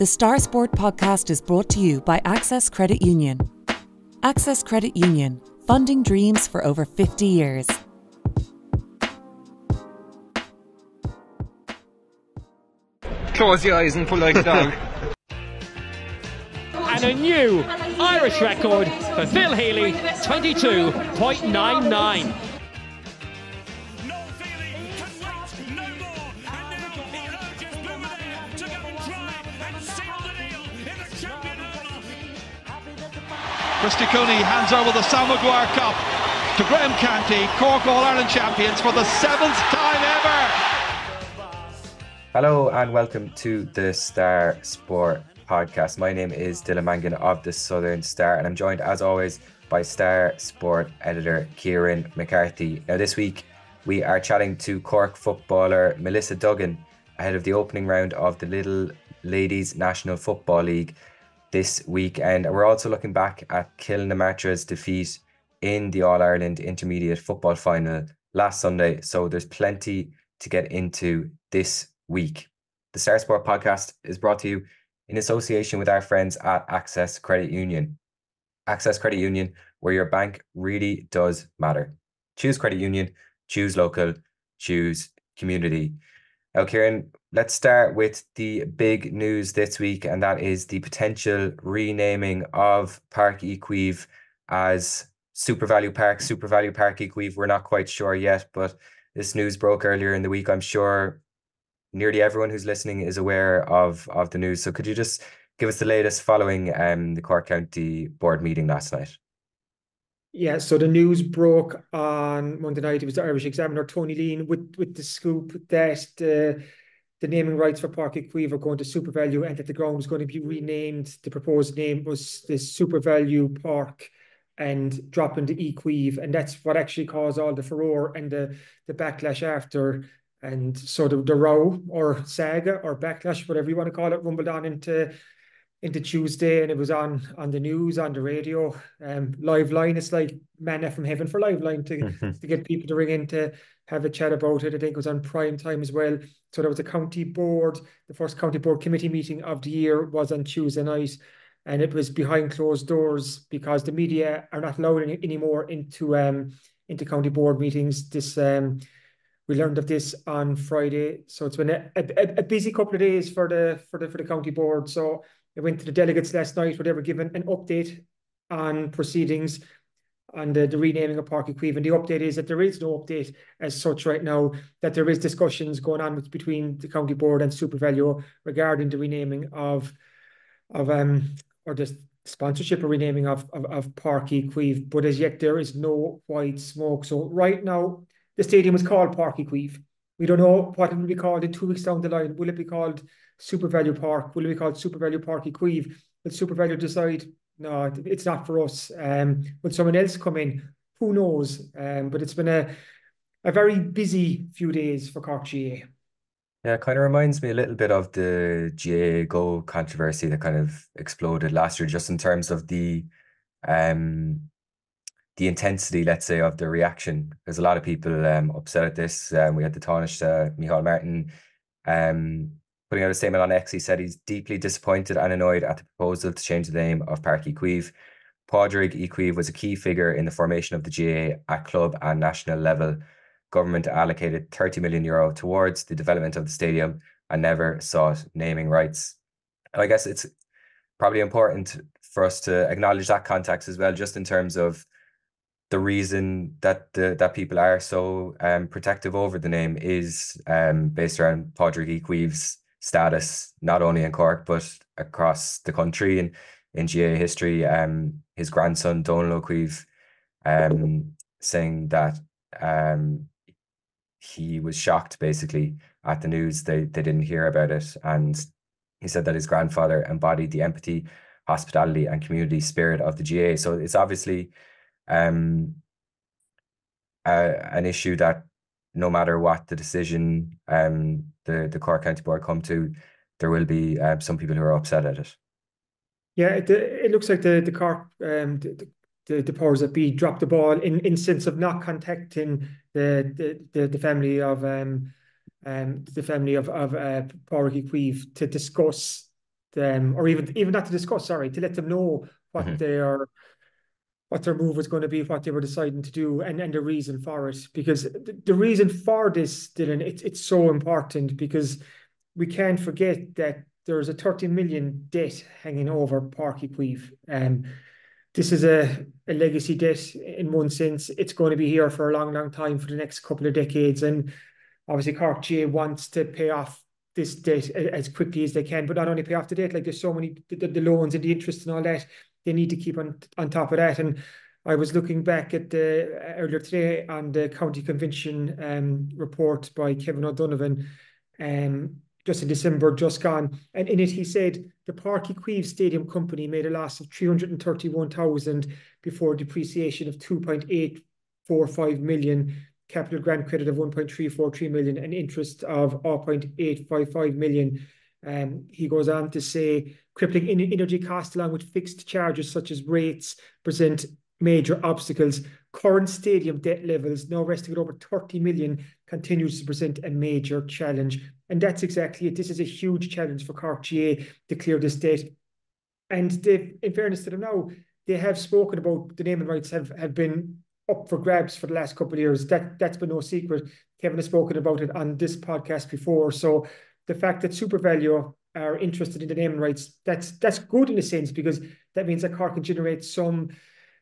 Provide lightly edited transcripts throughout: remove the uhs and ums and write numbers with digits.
The Star Sport podcast is brought to you by Access Credit Union. Access Credit Union, funding dreams for over 50 years. Close your eyes and pull like a dog. And a new Irish record for Phil Healy, 22.99. Christy Cooney hands over the Sam Maguire Cup to Graham Canty, Cork All-Ireland champions for the 7th time ever. Hello and welcome to the Star Sport podcast. My name is Dylan Mangan of the Southern Star and I'm joined as always by Star Sport editor Kieran McCarthy. Now this week we are chatting to Cork footballer Melissa Duggan ahead of the opening round of the Little Ladies National Football League this weekend. And we're also looking back at Kilnamartra's defeat in the All-Ireland Intermediate Football Final last Sunday. So there's plenty to get into this week. The Star Sport podcast is brought to you in association with our friends at Access Credit Union. Access Credit Union, where your bank really does matter. Choose credit union, choose local, choose community. Now, Kieran, let's start with the big news this week, and that is the potential renaming of Park Equive as SuperValu Park. SuperValu Park Equive, we're not quite sure yet, but this news broke earlier in the week. I'm sure nearly everyone who's listening is aware of the news. So could you just give us the latest following the Cork County Board meeting last night? Yeah, so the news broke on Monday night. It was the Irish Examiner, Tony Lean, with the scoop that the naming rights for Park Equive are going to SuperValu and that the ground was going to be renamed. The proposed name was the SuperValu Park and dropping the Equive. And that's what actually caused all the furore and the backlash after. And so the row or saga or backlash, whatever you want to call it, rumbled on into Tuesday, and it was on the news, on the radio, live line. It's like manna from heaven for live line to get people to ring in to have a chat about it. I think it was on prime time as well. So there was a county board, the first county board committee meeting of the year was on Tuesday night, and it was behind closed doors because the media are not allowed anymore into county board meetings. We learned of this on Friday, so it's been a busy couple of days for the county board. So I went to the delegates last night where they were given an update on proceedings on the renaming of Park Equive. And the update is that there is no update as such right now, that there is discussions going on between the county board and SuperValu regarding the renaming or the sponsorship or renaming of Park Equive. But as yet, there is no white smoke. So right now, the stadium is called Park Equive. We don't know what it will be called in 2 weeks down the line. Will it be called SuperValu Park? Will it be called SuperValu Park Equive? Will SuperValu decide, no, it's not for us? Will someone else come in? Who knows? But it's been a very busy few days for Cork GA. Yeah, it kind of reminds me a little bit of the GA Go controversy that kind of exploded last year, just in terms of the intensity, let's say, of the reaction. There's a lot of people upset at this. We had the Tánaiste, Micheál Martin, putting out a statement on X. He said he's deeply disappointed and annoyed at the proposal to change the name of Park Equive. Pádraig Equive was a key figure in the formation of the GA at club and national level. Government allocated €30 million towards the development of the stadium and never sought naming rights. And I guess it's probably important for us to acknowledge that context as well, just in terms of the reason that that people are so protective over the name is based around Pádraig Equive's status, not only in Cork but across the country and in GA history. His grandson Donal Equive saying that he was shocked basically at the news. They didn't hear about it, and he said that his grandfather embodied the empathy, hospitality and community spirit of the GA. So it's obviously an issue that no matter what the decision the Cork County Board come to, there will be some people who are upset at it. Yeah, it looks like the Cork the powers that be dropped the ball in sense of not contacting the family of Pádraig Equive to discuss them, or even not to discuss, sorry, to let them know what their move was going to be, what they were deciding to do, and the reason for it. Because the reason for this, Dylan, it's so important, because we can't forget that there's a 30 million debt hanging over Páirc Uí Chaoimh. This is a legacy debt in one sense. It's going to be here for a long, long time, for the next couple of decades. And obviously Cork GA wants to pay off this debt as quickly as they can, but not only pay off the debt, like there's so many, the loans and the interest and all that, they need to keep on top of that. And I was looking back at earlier today on the County Convention report by Kevin O'Donovan, just in December, just gone. And in it, he said the Páirc Uí Chaoimh Stadium Company made a loss of 331,000 before depreciation of 2.845 million, capital grant credit of 1.343 million, and interest of 0.855 million. He goes on to say, crippling energy costs along with fixed charges such as rates present major obstacles. Current stadium debt levels, now resting at over 30 million, continues to present a major challenge. And that's exactly it. This is a huge challenge for Cork GA to clear this debt. And they, in fairness to them now, they have spoken about the naming rights have been up for grabs for the last couple of years. That's been no secret. Kevin has spoken about it on this podcast before. So the fact that SuperValu are interested in the naming rights, that's good in a sense, because that means that Cork can generate some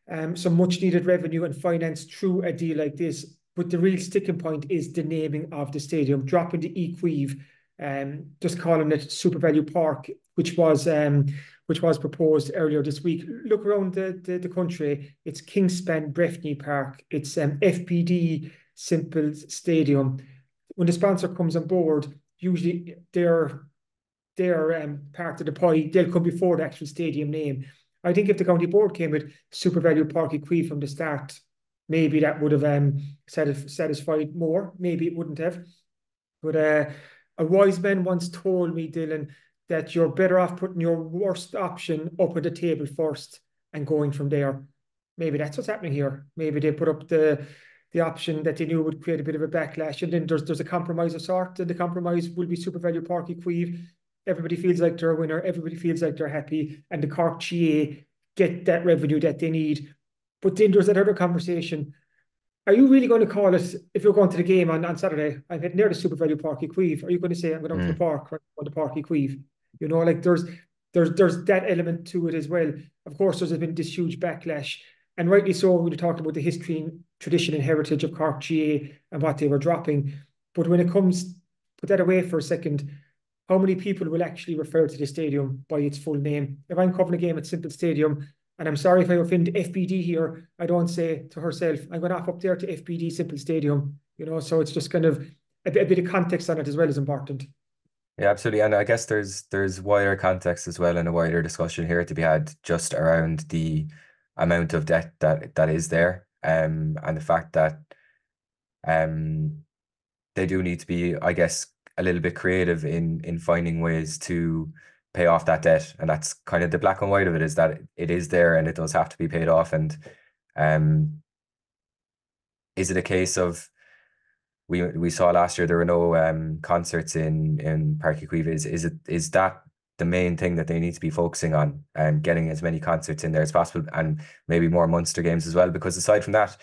much needed revenue and finance through a deal like this. But the real sticking point is the naming of the stadium, dropping the Uí Chaoimh, just calling it SuperValu Park, which was proposed earlier this week. Look around the country. It's Kingspan Breffni Park. It's FPD Simple Stadium. When the sponsor comes on board, usually they're part of the pie. They'll come before the actual stadium name. I think if the county board came with SuperValu Páirc Uí Chaoimh from the start, maybe that would have satisfied more. Maybe it wouldn't have. But a wise man once told me, Dylan, that you're better off putting your worst option up on the table first and going from there. Maybe that's what's happening here. Maybe they put up the option that they knew would create a bit of a backlash, and then there's a compromise of sort, and the compromise will be SuperValu Páirc Uí Chaoimh. Everybody feels like they're a winner. Everybody feels like they're happy, and the Cork GA get that revenue that they need. But then there's that other conversation. Are you really going to call it, if you're going to the game on Saturday, I'm heading near the SuperValu Páirc Uí Chaoimh, are you going to say I'm going down to the park or on the Páirc Uí Chaoimh? You know, like there's that element to it as well. Of course, there's been this huge backlash, and rightly so. We talked about the history, and tradition, and heritage of Cork GA and what they were dropping. But when it comes, put that away for a second, how many people will actually refer to the stadium by its full name? If I'm covering a game at Simple Stadium, and I'm sorry if I offend FBD here, I don't say to herself, I'm going off up there to FBD Simple Stadium. You know, so it's just kind of a bit of context on it as well is important. Yeah, absolutely. And I guess there's wider context as well, and a wider discussion here to be had just around the amount of debt that is there, and the fact that they do need to be, I guess, a little bit creative in finding ways to pay off that debt. And that's kind of the black and white of it, is that it is there and it does have to be paid off. And is it a case of, we saw last year there were no concerts in Páirc Uí Chaoimh. Is that the main thing that they need to be focusing on, and getting as many concerts in there as possible, and maybe more Munster games as well? Because aside from that,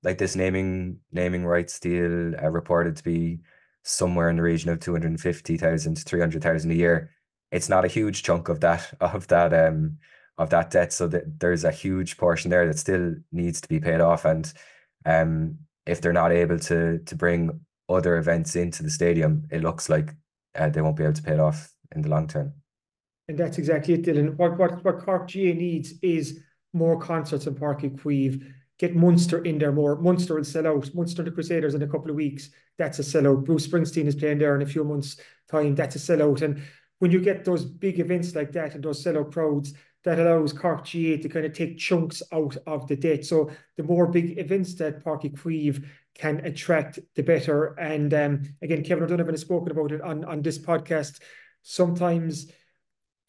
like this naming rights deal reported to be somewhere in the region of 250,000 to 300,000 a year. It's not a huge chunk of that debt, so that there's a huge portion there that still needs to be paid off. And if they're not able to bring other events into the stadium, it looks like they won't be able to pay it off in the long term. And that's exactly it, Dylan. What Cork GA needs is more concerts in Páirc Uí Chaoimh. Get Munster in there more. Munster will sell out. Munster the Crusaders in a couple of weeks. That's a sellout. Bruce Springsteen is playing there in a few months' time. That's a sellout. And when you get those big events like that and those sellout crowds, that allows Cork GA to kind of take chunks out of the debt. So the more big events that Páirc Uí Chaoimh can attract, the better. And again, Kevin O'Donovan has spoken about it on this podcast. Sometimes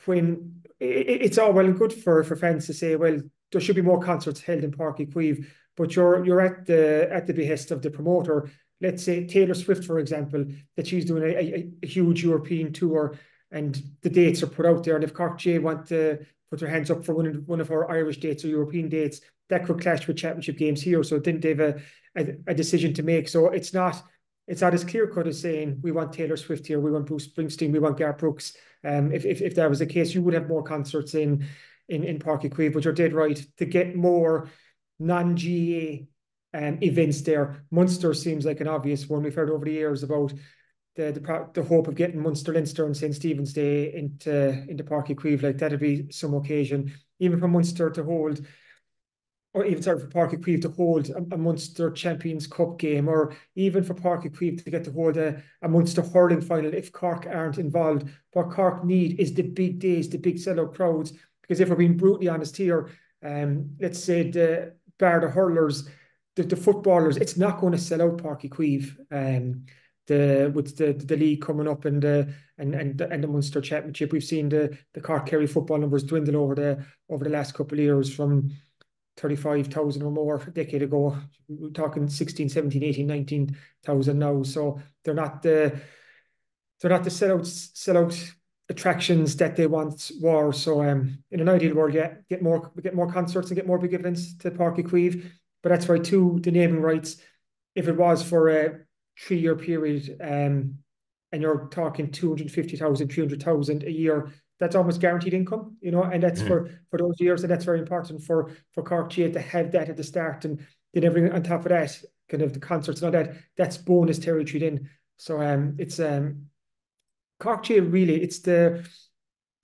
when it's all well and good for fans to say, well, there should be more concerts held in Páirc Uí Chaoimh, but you're at the behest of the promoter. Let's say Taylor Swift, for example, that she's doing a huge European tour. and the dates are put out there. And if Cork J want to put their hands up for one of our Irish dates or European dates, that could clash with championship games here. So didn't they have a decision to make? So it's not as clear cut as saying we want Taylor Swift here, we want Bruce Springsteen, we want Garth Brooks. If that was the case, you would have more concerts in Páirc Uí Chaoimh. But you're dead right, to get more non-GA events there. Munster seems like an obvious one. We've heard over the years about the hope of getting Munster, Leinster and St. Stephen's Day into Páirc Uí Chaoimh. Like that'd be some occasion, even for Munster to hold, or even for Páirc Uí Chaoimh to hold a Munster Champions Cup game, or even for Páirc Uí Chaoimh to get to hold a Munster hurling final if Cork aren't involved. What Cork need is the big days, the big sellout crowds, because if we're being brutally honest here, let's say the hurlers, the footballers, it's not going to sell out Páirc Uí Chaoimh. With the league coming up and the Munster Championship, we've seen the Cork Kerry football numbers dwindle over the last couple of years from 35,000 or more a decade ago. We're talking 16, 17, 18, 19,000 now. So they're not the sellout attractions that they once were. So in an ideal world, yeah, get more concerts and get more big events to Páirc Uí Chaoimh. But that's right too, the naming rights. If it was for a 3-year period, and you're talking 250,000, 300,000 a year, that's almost guaranteed income, and that's for those years, and that's very important for Cork GA to have that at the start, and then everything on top of that, kind of the concerts and all that, that's bonus territory then. So it's Cork GA really, they're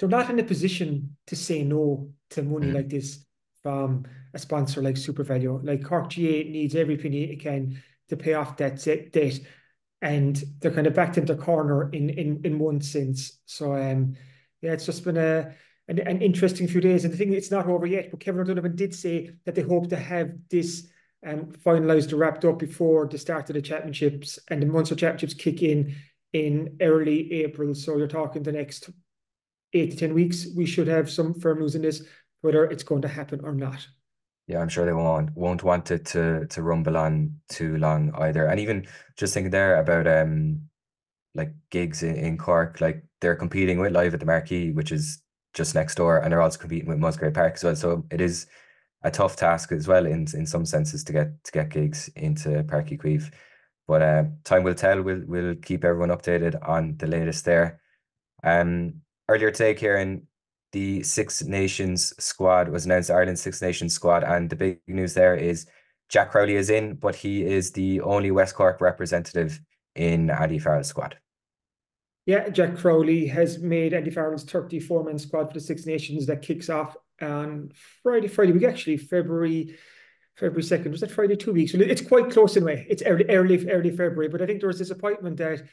not in a position to say no to money like this from a sponsor like SuperValu. Like Cork GA needs every penny it can to pay off that debt, and they're kind of backed into the corner in one sense. So yeah, it's just been an interesting few days, and the thing, it's not over yet. But Kevin O'Donovan did say that they hope to have this finalised or wrapped up before the start of the championships, and the Munster Championships kick in early April. So you're talking the next 8 to 10 weeks. We should have some firm news in this, whether it's going to happen or not. Yeah, I'm sure they won't want it to rumble on too long either. And even just thinking there about like gigs in Cork, like they're competing with Live at the Marquee, which is just next door, and they're also competing with Musgrave Park as well. So it is a tough task as well in some senses to get gigs into Páirc Uí Chaoimh. But time will tell. We'll keep everyone updated on the latest there. Earlier today, Kieran, the Six Nations squad was announced, Ireland's Six Nations squad, and the big news there is Jack Crowley is in, but he is the only West Cork representative in Andy Farrell's squad. Yeah, Jack Crowley has made Andy Farrell's 34-man squad for the Six Nations that kicks off on Friday week, actually, February 2nd. Was that Friday 2 weeks? So it's quite close in a way. It's early February, but I think there was disappointment that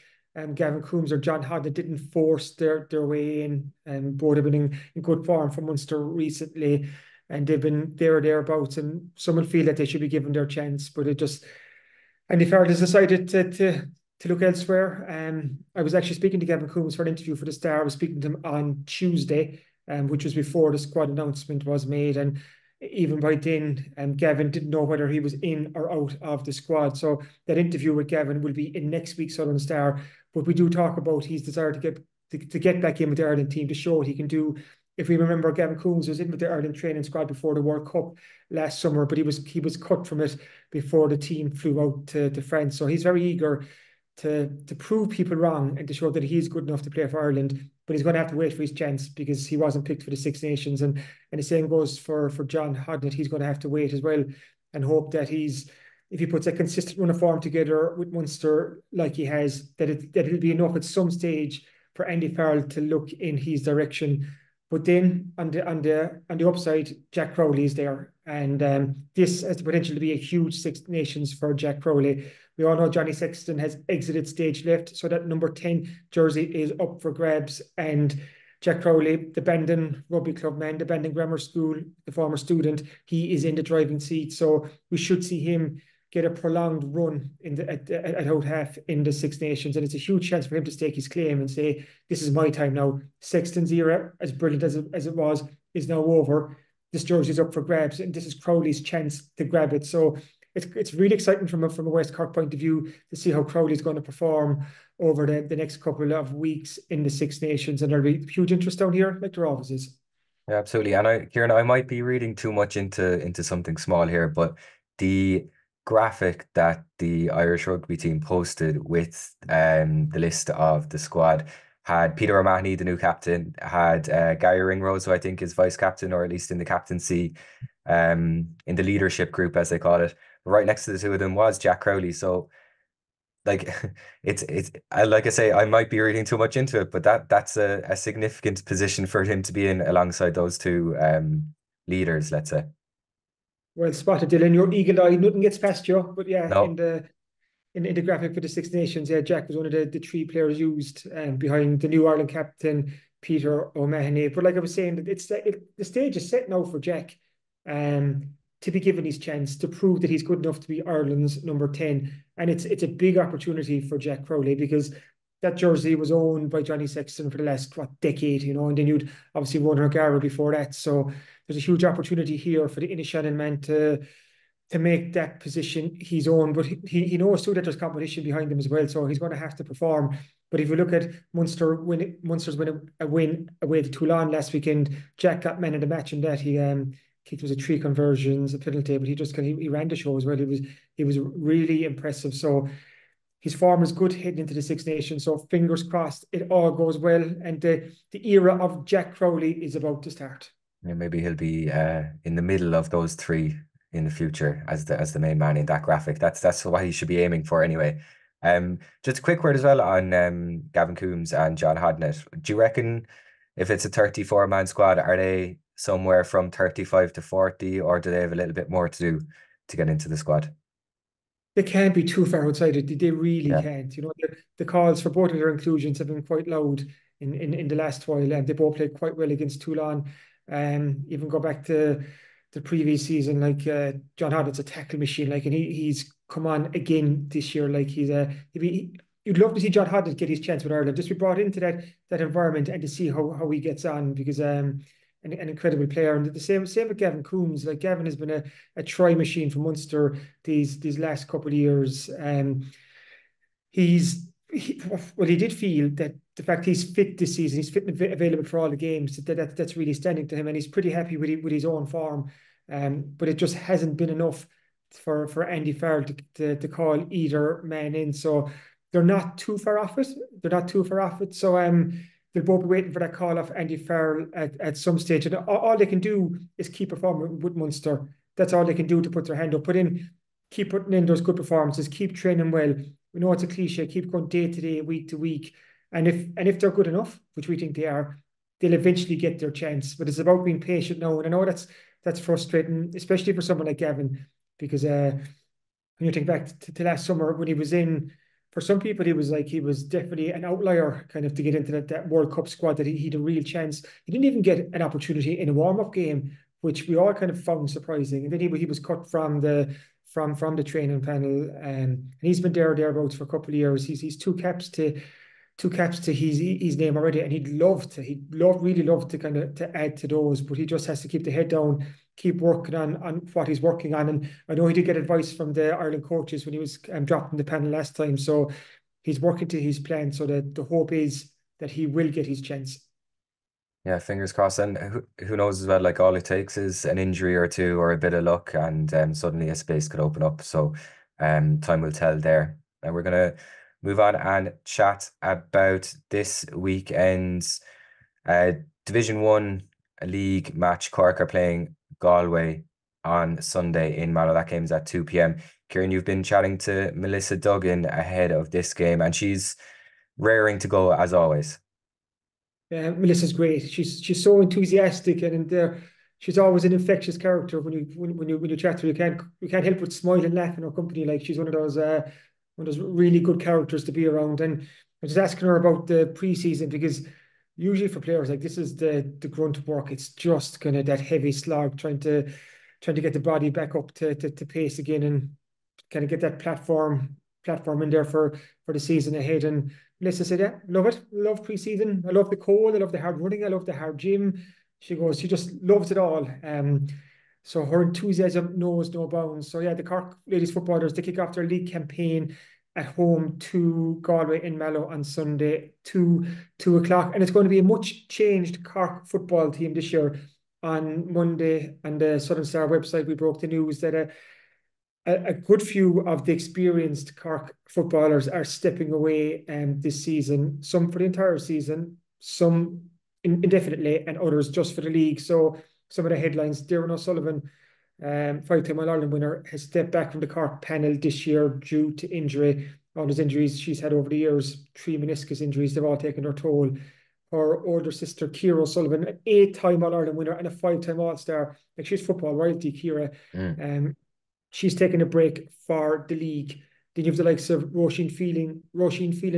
Gavin, Coombes or John Hodnett didn't force their way in, and both have been in good form for Munster recently, and they've been there or thereabouts, and some would feel that they should be given their chance, but Andy Farrell has decided to look elsewhere. I was actually speaking to Gavin Coombes for an interview for the Star. I was speaking to him on Tuesday, which was before the squad announcement was made, and even by then, Gavin didn't know whether he was in or out of the squad. So that interview with Gavin will be in next week's Southern Star. But we do talk about his desire to get back in with the Ireland team, to show what he can do. If we remember, Gavin Coombes was in with the Ireland training squad before the World Cup last summer, but he was cut from it before the team flew out to France. So he's very eager to prove people wrong and to show that he's good enough to play for Ireland. But he's going to have to wait for his chance, because he wasn't picked for the Six Nations. And the same goes for John Hodnett. He's going to have to wait as well, and hope that if he puts a consistent run of form together with Munster like he has, that it'll be enough at some stage for Andy Farrell to look in his direction. But then on the upside, Jack Crowley is there, and this has the potential to be a huge Six Nations for Jack Crowley. We all know Johnny Sexton has exited stage left, so that number 10 jersey is up for grabs. And Jack Crowley, the Bandon Rugby Club man, the Bandon Grammar School, the former student, he is in the driving seat. So we should see him get a prolonged run at out half in the Six Nations, and it's a huge chance for him to stake his claim and say, this is my time now. Sexton's era, as brilliant as it was, is now over. This jersey is up for grabs, and this is Crowley's chance to grab it. So it's really exciting from a West Cork point of view to see how Crowley's going to perform over the next couple of weeks in the Six Nations, and there'll be huge interest down here, like there always is. Yeah, absolutely. And Kieran, I might be reading too much into something small here, but the graphic that the Irish rugby team posted with the list of the squad had Peter O'Mahony, the new captain, had Gary Ringrose, who I think is vice captain, or at least in the captaincy, in the leadership group, as they call it. Right next to the two of them was Jack Crowley. So like like I say, I might be reading too much into it, but that's a significant position for him to be in alongside those two leaders, let's say. Well spotted, Dylan. Your eagle eye, nothing gets past you. But yeah, No, in the graphic for the Six Nations, yeah, Jack was one of the three players used behind the new Ireland captain, Peter O'Mahony. But like I was saying, the stage is set now for Jack to be given his chance to prove that he's good enough to be Ireland's number 10. And it's a big opportunity for Jack Crowley, because that jersey was owned by Johnny Sexton for the last decade, and then you'd obviously won O'Gara before that. So there's a huge opportunity here for the Inishannon man to make that position his own. But he knows too that there's competition behind him as well, so he's going to have to perform. But if you look at Munster's win away to Toulon last weekend, Jack got man of the match in that. He kicked, was a 3 conversions, a penalty, but he ran the show as well. He was really impressive. So his form is good heading into the Six Nations. So fingers crossed it all goes well, and the era of Jack Crowley is about to start. yeah, maybe he'll be in the middle of those three in the future as the main man in that graphic. That's what he should be aiming for anyway. Just a quick word as well on Gavin Coombes and John Hodnett. Do you reckon if it's a 34-man squad, are they somewhere from 35 to 40, or do they have a little bit more to do to get into the squad? They can't be too far outside it. They really Yeah. can't. The calls for both of their inclusions have been quite loud in the last while, and they both played quite well against Toulon. Even go back to the previous season, like John Hodnett's a tackle machine, like, and he's come on again this year. Like you'd love to see John Hodnett get his chance with Ireland, just be brought into that environment and to see how he gets on, because an incredible player. And the same with Gavin Coombes. Like, Gavin has been a try machine for Munster these last couple of years. He did feel that the fact he's fit this season, he's fit and available for all the games, that's really standing to him, and he's pretty happy with his own form. But it just hasn't been enough for Andy Farrell to call either man in. So they're not too far off it. So they'll both be waiting for that call off Andy Farrell at some stage. And all they can do is keep performing with Munster. That's all they can do to put their hand up. Keep putting in those good performances, keep training well. We know it's a cliche, keep going day to day, week to week. And if they're good enough, which we think they are, they'll eventually get their chance. But it's about being patient now. And I know that's frustrating, especially for someone like Gavin, because when you think back to last summer when he was in, for some people he was definitely an outlier kind of to get into that World Cup squad, that he had a real chance. He didn't even get an opportunity in a warm-up game, which we all kind of found surprising. And then he was cut from the training panel, and he's been thereabouts for a couple of years. He's two caps to his name already, and he'd really love to kind of to add to those, but he just has to keep the head down, keep working on what he's working on. And I know he did get advice from the Ireland coaches when he was dropped in the panel last time, so he's working to his plan. So that the hope is that he will get his chance. Yeah, fingers crossed. And who knows as well, like, all it takes is an injury or two or a bit of luck, and suddenly a space could open up. So time will tell there. And we're going to move on and chat about this weekend's Division 1 league match. Cork are playing Galway on Sunday in Mallow. That game's at 2 p.m. Kieran, you've been chatting to Melissa Duggan ahead of this game, and she's raring to go as always. Melissa's great. She's so enthusiastic, and she's always an infectious character. When you chat to her, you can't help but smile and laugh in her company. Like, she's one of those really good characters to be around. And I was just asking her about the pre-season, because usually for players, like, this is the grunt work. It's just kind of that heavy slog, trying to get the body back up to pace again, and kind of get that platform in there for the season ahead. And Melissa said, yeah, love it. Love pre-season. I love the cold. I love the hard running. I love the hard gym. She just loves it all. So her enthusiasm knows no bounds. So yeah, the Cork ladies footballers, they kick off their league campaign at home to Galway in Mallow on Sunday, 2 o'clock. And it's going to be a much changed Cork football team this year. On Monday, on the Southern Star website, we broke the news that a good few of the experienced Cork footballers are stepping away this season, some for the entire season, some indefinitely, and others just for the league. So some of the headlines: Darren O'Sullivan, five-time All-Ireland winner, has stepped back from the Cork panel this year due to injury. All those injuries she's had over the years, 3 meniscus injuries, they've all taken their toll. Her older sister, Kira O'Sullivan, an 8-time All-Ireland winner and a 5-time All-Star. Like, she's football royalty, Kira. She's taking a break for the league. Then you have the likes of Roisin Phelan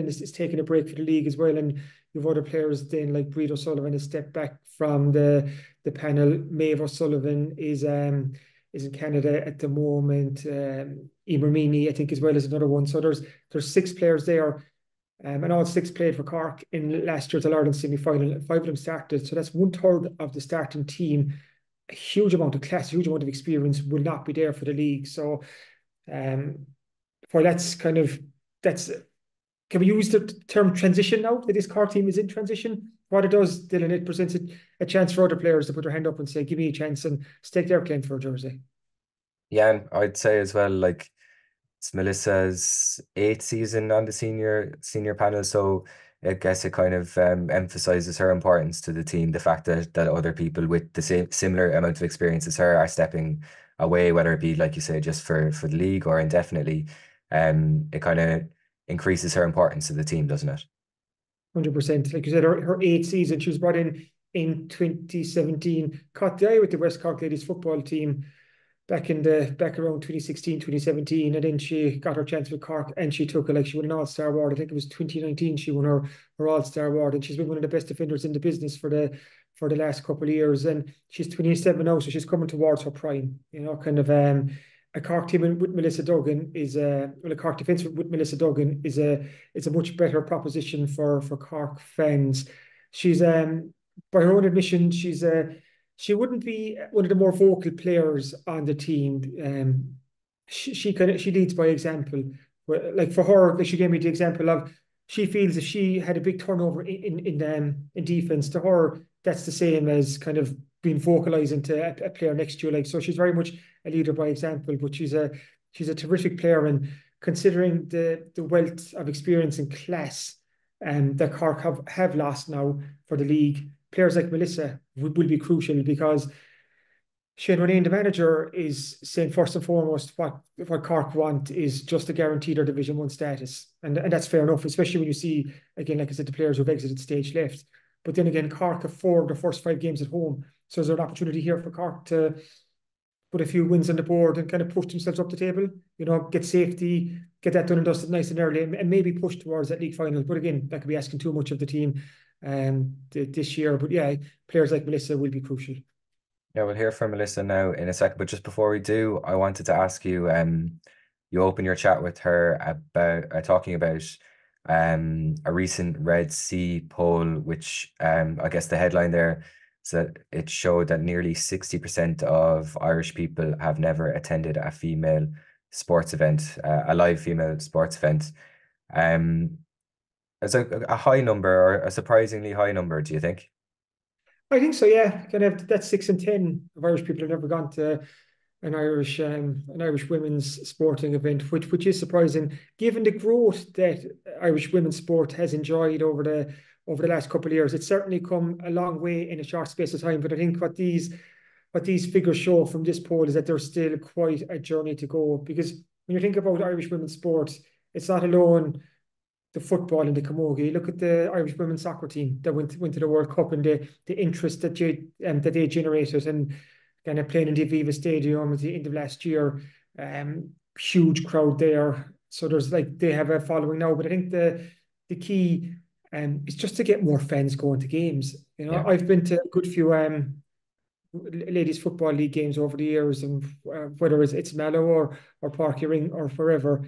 is taking a break for the league as well. And you have other players then like Breed O'Sullivan has stepped back from the panel. Maeve O'Sullivan is in Canada at the moment. Emer Meany, I think, as well, as another one. So there's 6 players there. And all 6 played for Cork in last year's All-Ireland semi-final. 5 of them started. So that's 1/3 of the starting team. A huge amount of class, a huge amount of experience will not be there for the league. So can we use the term transition now, that this Cork team is in transition? What it does, Dylan, it presents a chance for other players to put their hand up and say, give me a chance, and stake their claim for a jersey. Yeah, and I'd say as well, like, it's Melissa's 8th season on the senior panel, so I guess it kind of emphasizes her importance to the team. The fact that other people with the similar amount of experience as her are stepping away, whether it be, like you say, just for the league or indefinitely, it kind of increases her importance to the team, doesn't it? 100%. Like you said, her 8th season, she was brought in 2017, caught the eye with the West Cork ladies football team back around 2016, 2017, and then she got her chance with Cork, and she took she won an All-Star award. I think it was 2019 she won her All-Star award, and she's been one of the best defenders in the business for the last couple of years. And she's 27 now, so she's coming towards her prime. You know, kind of a Cork team with Melissa Duggan is a Cork defence with Melissa Duggan is a much better proposition for Cork fans. She's by her own admission, she wouldn't be one of the more vocal players on the team. She leads by example. Like, for her, like, she gave me the example of, she feels if she had a big turnover in defence, to her that's the same as kind of being vocalising to a player next to you. Like, so she's very much a leader by example. But she's a terrific player, and considering the wealth of experience and class that Cork have lost now for the league, players like Melissa will be crucial, because Shane Ronayne, the manager, is saying first and foremost what Cork want is just to guarantee their Division 1 status. And that's fair enough, especially when you see, again, like I said, the players who've exited stage left. But then again, Cork have 4 of the first 5 games at home. So is there an opportunity here for Cork to put a few wins on the board and kind of push themselves up the table? You know, get safety, get that done and dusted nice and early, and maybe push towards that league final. But again, that could be asking too much of the team this year. But yeah, players like Melissa will be crucial. Yeah, we'll hear from Melissa now in a second. But just before we do, I wanted to ask you, you opened your chat with her about talking about a recent Red C poll, which I guess the headline there is that it showed that nearly 60% of Irish people have never attended a female sports event, a live female sports event. It's a high number, or a surprisingly high number, do you think? I think so, yeah. Kind of, that's 6 in 10 of Irish people have never gone to an Irish women's sporting event, which is surprising given the growth that Irish women's sport has enjoyed over the last couple of years. It's certainly come a long way in a short space of time. But I think what these figures show from this poll is that there's still quite a journey to go, because when you think about Irish women's sport, it's not alone the football and the camogie. Look at the Irish women's soccer team that went to the World Cup, and the interest that they generated, and kind of playing in the Aviva Stadium at the end of last year. Huge crowd there. So there's they have a following now. But I think the key is just to get more fans going to games. You know, yeah. I've been to a good few ladies football league games over the years, and whether it's Mallow or Páirc Uí Rinn or wherever,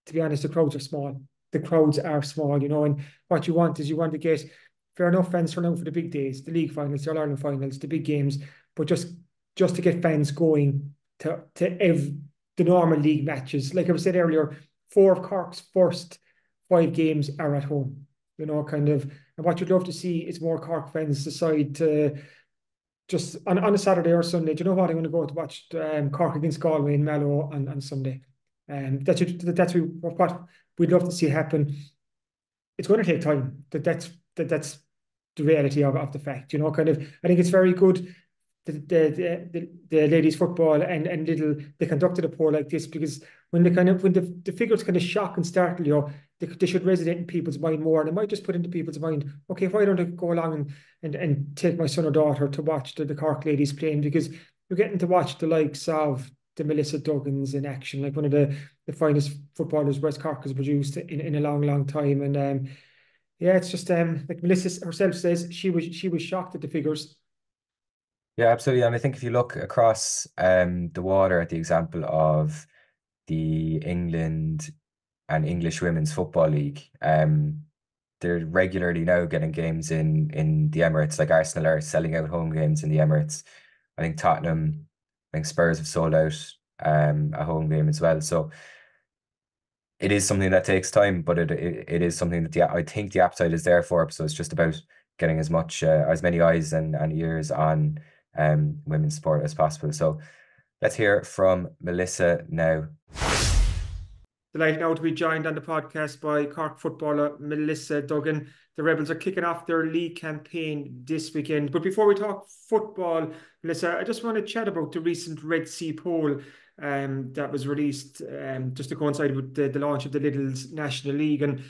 to be honest, the crowds are small. The crowds are small, you know, and what you want is to get fair enough fans turn out for the big days, the league finals, the All-Ireland finals, the big games, but just just to get fans going to the normal league matches. Like I said earlier, 4 of Cork's first 5 games are at home. You know, kind of, and what you'd love to see is more Cork fans decide to just on a Saturday or Sunday. Do you know what? I'm going to go to watch Cork against Galway in Mallow on Sunday. That's what we'd love to see happen. It's going to take time. That's the reality of the fact. You know, kind of. I think it's very good the ladies football and little they conducted a poll like this, because when the figures kind of shock and startle you, they should resonate in people's mind more, and it might just put into people's mind, okay, why don't I go along and take my son or daughter to watch the Cork ladies playing, because you're getting to watch the likes of the Melissa Duggans in action, like one of the finest footballers West Cork has produced in a long time. And yeah, it's just like Melissa herself says, she was shocked at the figures. Yeah, absolutely. And I think if you look across the water at the example of the England and English Women's Football League, they're regularly now getting games in the Emirates. Like Arsenal are selling out home games in the Emirates. I think Tottenham, I think Spurs have sold out a home game as well. So it is something that takes time, but it is something that I think the appetite is there for. So it's just about getting as many eyes and ears on women's sport as possible. So let's hear from Melissa now. Delighted now to be joined on the podcast by Cork footballer Melissa Duggan. The Rebels are kicking off their league campaign this weekend. But before we talk football, Melissa, I just want to chat about the recent Red Sea poll that was released just to coincide with the launch of the Littles National League. And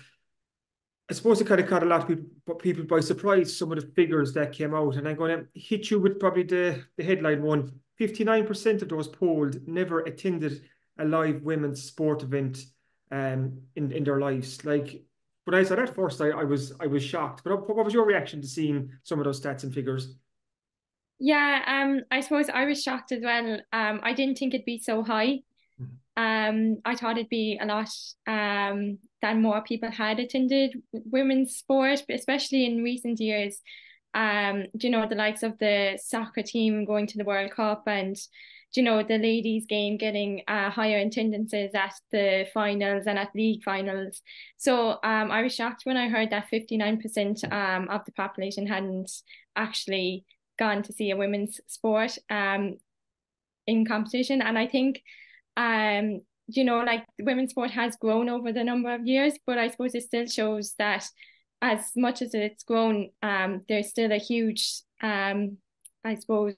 I suppose it kind of caught a lot of people by surprise, some of the figures that came out. And I'm going to hit you with probably the headline one. 59% of those polled never attended a live women's sport event in their lives. Like, when I saw that first, I was shocked. But what was your reaction to seeing some of those stats and figures? Yeah, I suppose I was shocked as well. I didn't think it'd be so high. I thought it'd be a lot than more people had attended women's sport, especially in recent years. You know, the likes of the soccer team going to the World Cup, and you know, the ladies game getting higher attendances at the finals and at league finals. So I was shocked when I heard that 59% of the population hadn't actually gone to see a women's sport in competition. And I think you know, like, women's sport has grown over the number of years, but I suppose it still shows that as much as it's grown, there's still a huge I suppose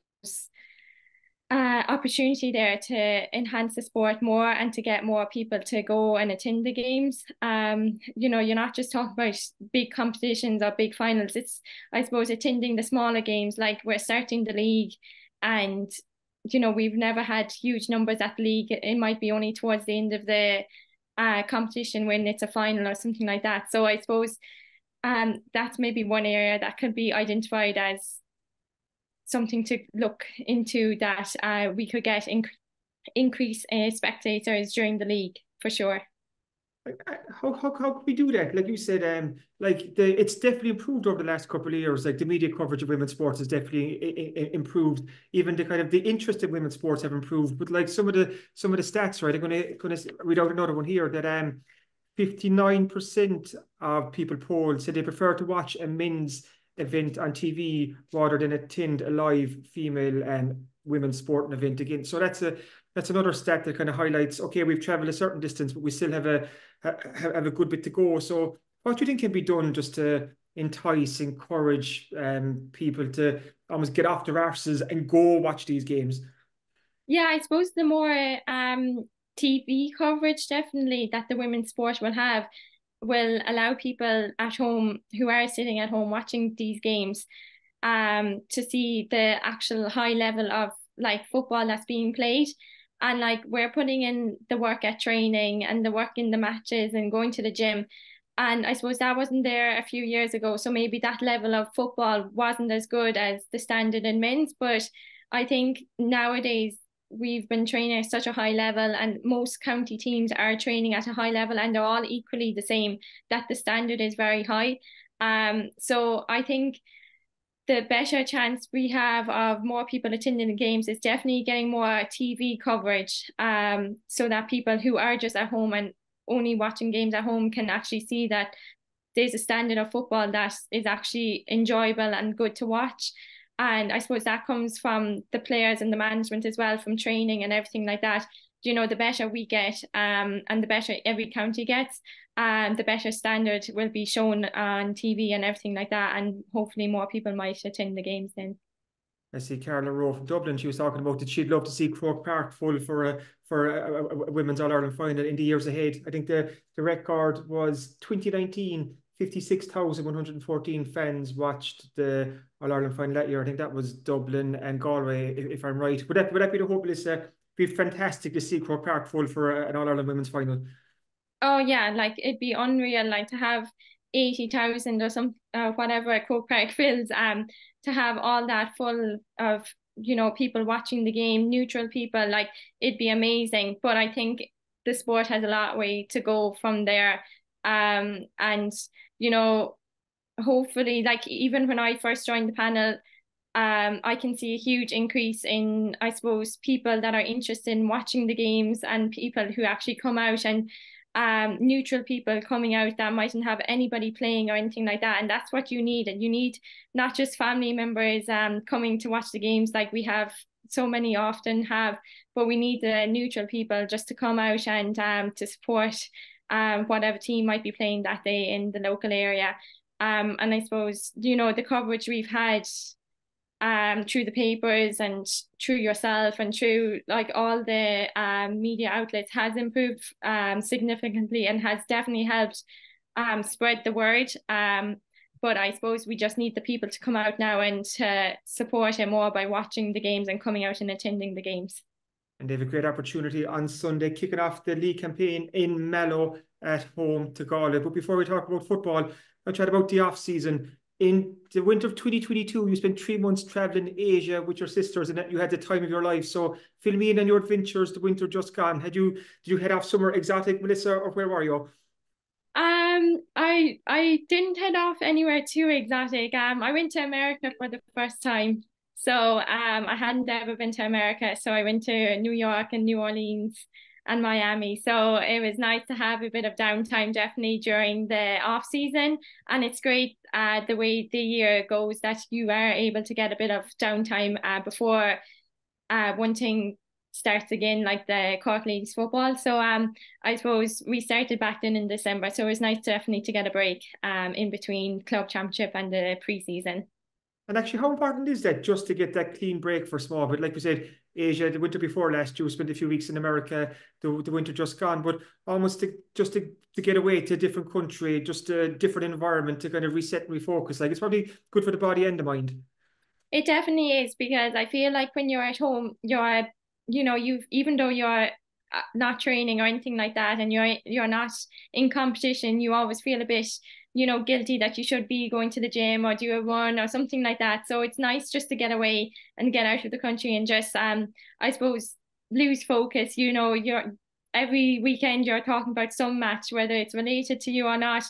opportunity there to enhance the sport more and to get more people to go and attend the games. You know, you're not just talking about big competitions or big finals. It's, I suppose, attending the smaller games. Like, we're starting the league, and you know, we've never had huge numbers at the league. It might be only towards the end of the competition when it's a final or something like that. So I suppose that's maybe one area that could be identified as something to look into, that we could get increase spectators during the league, for sure. How could we do that? Like you said, it's definitely improved over the last couple of years. Like, the media coverage of women's sports has definitely improved. Even the interest in women's sports have improved. But like some of the stats, right? I'm going to read out another one here, that 59% of people polled said they prefer to watch a men's event on TV rather than attend a live female and women's sporting event again. So that's another stat that kind of highlights, okay, we've traveled a certain distance, but we still have a good bit to go. So what do you think can be done just to encourage people to almost get off their arses and go watch these games? Yeah, I suppose the more TV coverage definitely that the women's sport will have will allow people at home who are sitting at home watching these games to see the actual high level of like football that's being played. And like, we're putting in the work at training and the work in the matches and going to the gym. And I suppose that wasn't there a few years ago. So maybe that level of football wasn't as good as the standard in men's. But I think nowadays we've been training at such a high level, and most county teams are training at a high level, and they're all equally the same, that the standard is very high. So I think the better chance we have of more people attending the games is definitely getting more TV coverage, so that people who are just at home and only watching games at home can actually see that there's a standard of football that is actually enjoyable and good to watch. And I suppose that comes from the players and the management as well, from training and everything like that. You know, the better we get, and the better every county gets, the better standard will be shown on TV and everything like that. And hopefully more people might attend the games then. I see Carla Rowe from Dublin. She was talking about that she'd love to see Croke Park full for a Women's All-Ireland final in the years ahead. I think the record was 2019, 56,114 fans watched the All-Ireland final that year. I think that was Dublin and Galway, if I'm right. Would that be the hope, Melissa? It'd be fantastic to see Croke Park full for an All-Ireland women's final. Oh yeah, like it'd be unreal, like to have 80,000 or some whatever Croke Park fills, to have all that full of, you know, people watching the game, neutral people, like it'd be amazing. But I think the sport has a lot way to go from there, and you know, hopefully, like even when I first joined the panel, I can see a huge increase in, I suppose, people that are interested in watching the games and people who actually come out, and neutral people coming out that mightn't have anybody playing or anything like that. And that's what you need. And you need not just family members coming to watch the games like we have so many often have, but we need the neutral people just to come out and to support whatever team might be playing that day in the local area. And I suppose, you know, the coverage we've had through the papers and through yourself and through like all the media outlets has improved significantly and has definitely helped spread the word. But I suppose we just need the people to come out now and to support it more by watching the games and coming out and attending the games. And they have a great opportunity on Sunday, kicking off the league campaign in Mallow at home to Galway. But before we talk about football, I'll chat about the off-season. In the winter of 2022, you spent 3 months travelling in Asia with your sisters, and you had the time of your life. So fill me in on your adventures, the winter just gone. Did you head off somewhere exotic, Melissa, or where were you? I didn't head off anywhere too exotic. I went to America for the first time. So I hadn't ever been to America. So I went to New York and New Orleans and Miami. So it was nice to have a bit of downtime definitely during the off season. And it's great the way the year goes that you are able to get a bit of downtime before one thing starts again, like the Cork Ladies football. So I suppose we started back then in December. So it was nice definitely to get a break in between club championship and the pre-season. And actually, how important is that just to get that clean break for small? But like we said, Asia, the winter before last, you spent a few weeks in America, the winter just gone, but almost to get away to a different country, just a different environment to kind of reset and refocus. Like it's probably good for the body and the mind. It definitely is, because I feel like when you're at home, even though you're not training or anything like that, and you're not in competition, you always feel a bit, guilty that you should be going to the gym or do a run or something like that. So it's nice just to get away and get out of the country and just, I suppose, lose focus. You're every weekend you're talking about some match, whether it's related to you or not,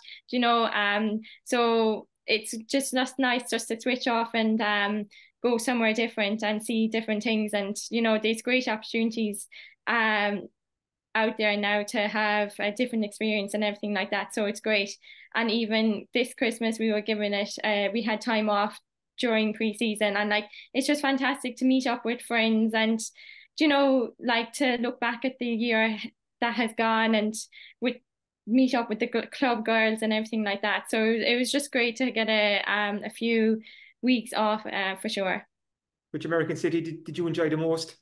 so it's just nice just to switch off and go somewhere different and see different things. And, there's great opportunities out there now to have a different experience and everything like that. So it's great. And even this Christmas, we were given it, we had time off during pre-season, and it's just fantastic to meet up with friends and, to look back at the year that has gone and meet up with the club girls and everything like that. So it was just great to get a few weeks off for sure. Which American city did you enjoy the most?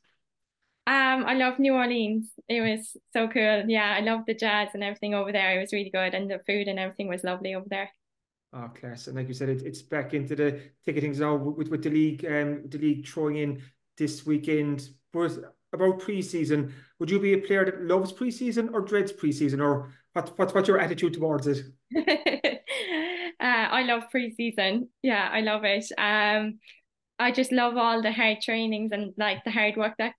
I love New Orleans. It was so cool. Yeah, I love the jazz and everything over there. It was really good, and the food and everything was lovely over there. Oh, class. And like you said, it's back into the ticketing now with the league throwing in this weekend. But about pre-season, would you be a player that loves pre-season or dreads pre-season, or what's your attitude towards it? I love pre-season. Yeah, I love it. I just love all the hard trainings and the hard work that's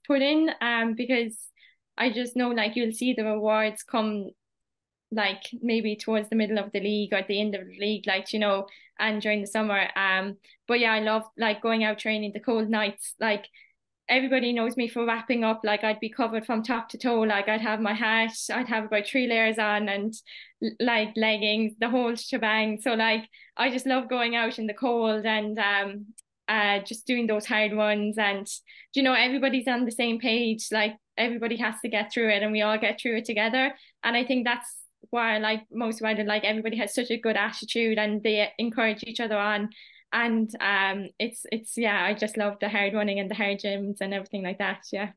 put in, because I just know you'll see the rewards come like maybe towards the middle of the league or at the end of the league, like, you know, and during the summer. But yeah, I love like going out training the cold nights. Like everybody knows me for wrapping up. Like I'd be covered from top to toe. Like I'd have my hat, I'd have about 3 layers on, and like leggings, the whole shebang. So like I just love going out in the cold and just doing those hard ones. And you know, everybody's on the same page. Like everybody has to get through it, and we all get through it together. And I think that's why I like most about it. Like everybody has such a good attitude, and they encourage each other on. And it's yeah, I just love the hard running and the hard gyms and everything like that. Yeah.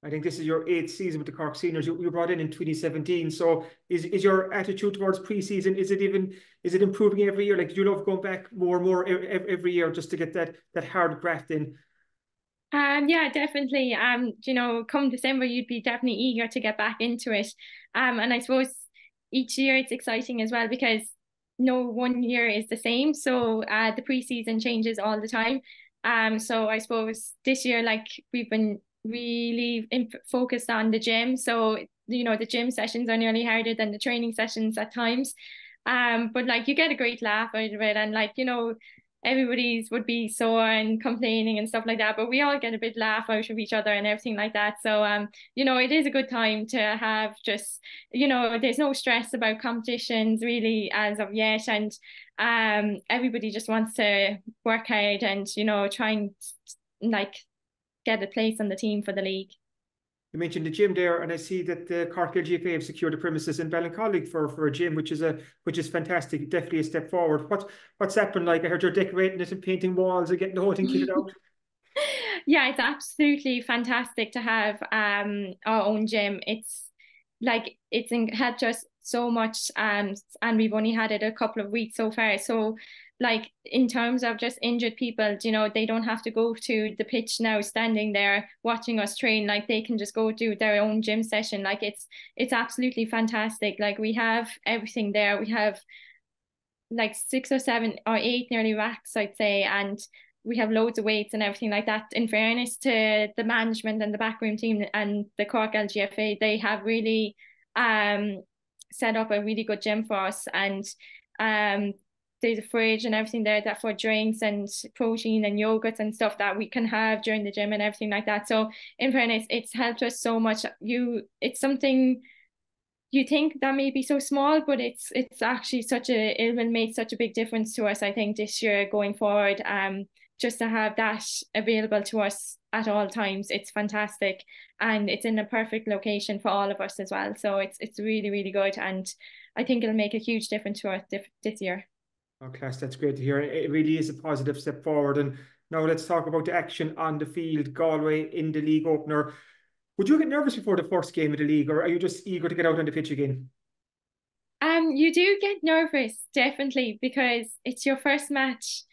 I think this is your 8th season with the Cork Seniors. You brought in 2017. So is your attitude towards pre-season, is it improving every year? Like, do you love going back more and more every year just to get that hard graft in? Yeah, definitely. You know, come December, you'd be definitely eager to get back into it. And I suppose each year it's exciting as well, because no one year is the same. So the preseason changes all the time. So I suppose this year, like we've been really focused on the gym. So, you know, the gym sessions are nearly harder than the training sessions at times. But like you get a great laugh out of it, and like, you know, everybody's would be sore and complaining and stuff like that, but we all get a bit laugh out of each other and everything like that. So you know, it is a good time to have just, you know, there's no stress about competitions really as of yet, and everybody just wants to work hard and, you know, try and like get a place on the team for the league. You mentioned the gym there, and I see that the Cork LGFA have secured the premises in Ballincollig for a gym, which is fantastic. Definitely a step forward. What's that been like? I heard you're decorating it and painting walls and getting the whole thing kitted out. Yeah, it's absolutely fantastic to have our own gym. It's like helped us so much, and we've only had it a couple of weeks so far. So like in terms of just injured people, you know, they don't have to go to the pitch now standing there watching us train. Like they can just go do their own gym session. Like it's absolutely fantastic. Like we have everything there. We have like 6 or 7 or 8 nearly racks, I'd say, and we have loads of weights and everything like that. In fairness to the management and the backroom team and the Cork LGFA, they have really set up a really good gym for us. And there's a fridge and everything there that for drinks and protein and yogurts and stuff that we can have during the gym and everything like that. So in fairness, it's helped us so much. It's something you think that may be so small, but it's actually it will make such a big difference to us, I think, this year going forward. Just to have that available to us at all times, it's fantastic, and it's in a perfect location for all of us as well. So it's really, really good, and I think it'll make a huge difference to us this year. Oh, class, that's great to hear. It really is a positive step forward. And now let's talk about the action on the field. Galway in the league opener. Would you get nervous before the first game of the league, or are you just eager to get out on the pitch again? You do get nervous, definitely, because it's your first match